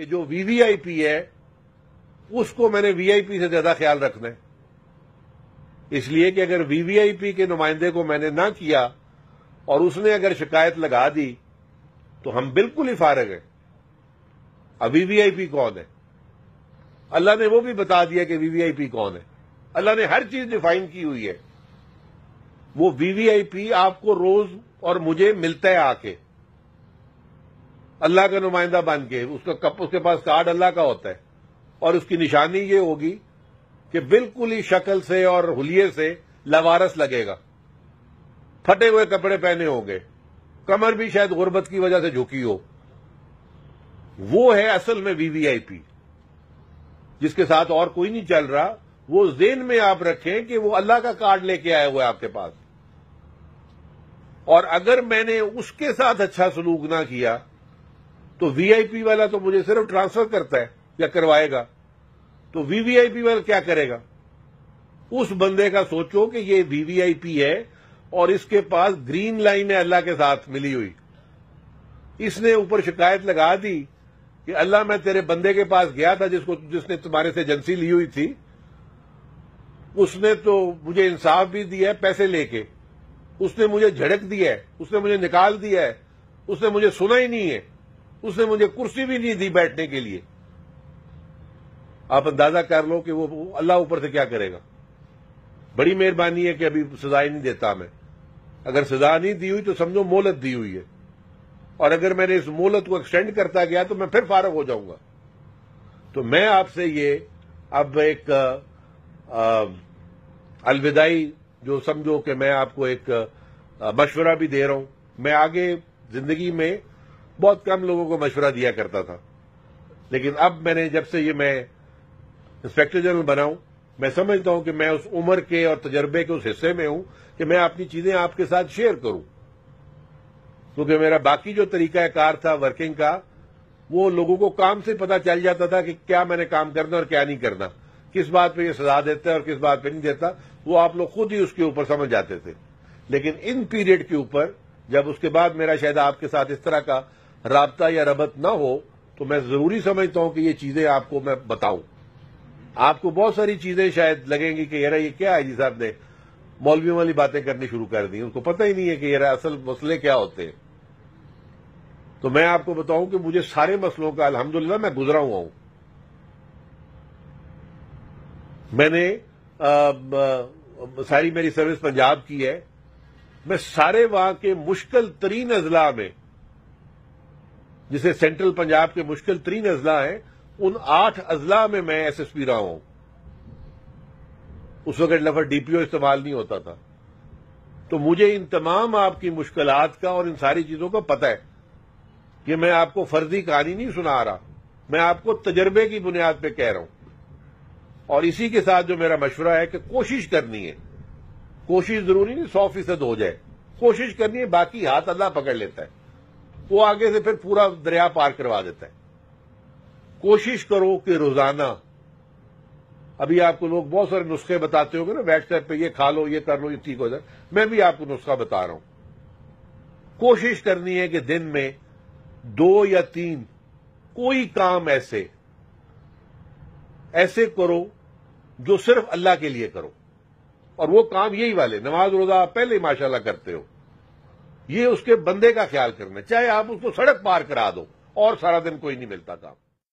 کہ جو وی وی آئی پی ہے اس کو میں نے وی آئی پی سے زیادہ خیال رکھنا ہے، اس لیے کہ اگر وی وی آئی پی کے نمائندے کو میں نے نہ کیا اور اس نے اگر شکایت لگا دی تو ہم بالکل ہی فارغ ہیں۔ اب وی وی آئی پی کون ہے؟ اللہ نے وہ بھی بتا دیا کہ وی وی آئی پی کون ہے، اللہ نے ہر چیز ڈیفائن کی ہوئی ہے۔ وہ وی وی آئی پی آپ کو روز اور مجھے ملتا ہے آ کے اللہ کا نمائندہ بن کے، اس کے پاس کارڈ اللہ کا ہوتا ہے، اور اس کی نشانی یہ ہوگی کہ بالکل ہی شکل سے اور حلیے سے لوارس لگے گا، پھٹے ہوئے کپڑے پہنے ہوں گے، کمر بھی شاید غربت کی وجہ سے جھکی ہو۔ وہ ہے اصل میں وی وی آئی پی، جس کے ساتھ اور کوئی نہیں چل رہا۔ وہ ذہن میں آپ رکھیں کہ وہ اللہ کا کارڈ لے کے آئے ہوئے آپ کے پاس، اور اگر میں نے اس کے ساتھ اچھا سلوک نہ کیا تو وی آئی پی والا تو مجھے صرف ٹرانسفر کرتا ہے یا کروائے گا، تو وی وی آئی پی والا کیا کرے گا؟ اس بندے کا سوچو کہ یہ وی وی آئی پی ہے اور اس کے پاس گرین لائن ہے اللہ کے ساتھ ملی ہوئی، اس نے اوپر شکایت لگا دی کہ اللہ میں تیرے بندے کے پاس گیا تھا جس نے تمہارے سے ایجنسی لی ہوئی تھی، اس نے تو مجھے انصاف بھی دیا ہے پیسے لے کے، اس نے مجھے جھڑک دیا ہے، اس نے مجھے نکال دیا ہے، اس نے مجھے سنا ہی نہیں ہے، اس نے مجھے کرسی بھی نہیں دی بیٹھنے کے لیے۔ آپ اندازہ کر لو کہ وہ اللہ اوپر سے کیا کرے گا۔ بڑی مہربانی ہے کہ ابھی سزا ہی نہیں دیتا میں، اگر سزا نہیں دی ہوئی تو سمجھو مہلت دی ہوئی ہے، اور اگر میں نے اس مہلت کو ایکسٹینڈ کرتا گیا تو میں پھر فارغ ہو جاؤں گا۔ تو میں آپ سے یہ اب ایک الوداعی جو سمجھو کہ میں آپ کو ایک مشورہ بھی دے رہا ہوں۔ میں آگے زندگی میں بہت کم لوگوں کو مشورہ دیا کرتا تھا، لیکن اب میں نے جب سے یہ میں انسپیکٹر جنرل بنا ہوں، میں سمجھتا ہوں کہ میں اس عمر کے اور تجربے کے اس حصے میں ہوں کہ میں اپنی چیزیں آپ کے ساتھ شیئر کروں، کیونکہ میرا باقی جو طریقہ کار تھا ورکنگ کا، وہ لوگوں کو کام سے پتہ چل جاتا تھا کہ کیا میں نے کام کرنا اور کیا نہیں کرنا، کس بات پہ یہ سزا دیتا ہے اور کس بات پہ نہیں دیتا، وہ آپ لوگ خود ہی اس کے اوپر سمجھ جاتے تھے۔ لیکن ان پیریڈ کے اوپر جب اس کے بعد میرا شاید آپ کے ساتھ اس طرح کا رابطہ یا ربط نہ ہو، تو میں ضروری سمجھتا ہوں کہ یہ چیزیں آپ کو میں بتاؤں۔ آپ کو بہت ساری چیزیں شاید لگیں گی کہ یار یہ کیا ہے جی صاحب نے مولویوں والی باتیں کرنی شروع کر دی، اس کو پتہ ہی نہیں ہے کہ یار اصل مسئلے کیا ہوتے ہیں۔ تو میں آپ کو بتاؤں کہ مجھے سارے مسئلوں کا الحمدللہ میں گزرا ہوا ہوں۔ میں نے ساری میری سروس پنجاب کی ہے، میں سارے وہاں کے مشکل ترین اضلاع میں، جسے سینٹرل پنجاب کے مشکل ترین اضلاع ہیں، ان 8 اضلاع میں میں ایس ایس پی رہا ہوں۔ اس وقت لفظ ڈی پی او استعمال نہیں ہوتا تھا، تو مجھے ان تمام آپ کی مشکلات کا اور ان ساری چیزوں کا پتہ ہے کہ میں آپ کو فرضی کہانی نہیں سنا رہا، میں آپ کو تجربے کی بنیاد پہ کہہ رہا ہوں۔ اور اسی کے ساتھ جو میرا مشورہ ہے کہ کوشش کرنی ہے، کوشش ضروری نہیں 100% ہو جائے، کوشش کرنی ہے، باقی ہاتھ اللہ پکڑ لیتا ہے، وہ آگے سے پھر پورا دریا پار کروا دیتا ہے۔ کوشش کرو کہ روزانہ، ابھی آپ کو لوگ بہت سارے نسخے بتاتے ہوں گے نا واٹس ایپ پہ، یہ کھا لو، یہ کر لو، یہ ٹھیک ہو جائے، میں بھی آپ کو نسخہ بتا رہا ہوں۔ کوشش کرنی ہے کہ دن میں 2 یا 3 کوئی کام ایسے کرو جو صرف اللہ کے لیے کرو، اور وہ کام یہی والے، نماز روزہ آپ پہلے ہی ماشاءاللہ کرتے ہو، یہ اس کے بندے کا خیال کرنا، چاہے آپ اس کو سڑک پار کرا دو اور سارا دن کوئی نہیں ملتا کام۔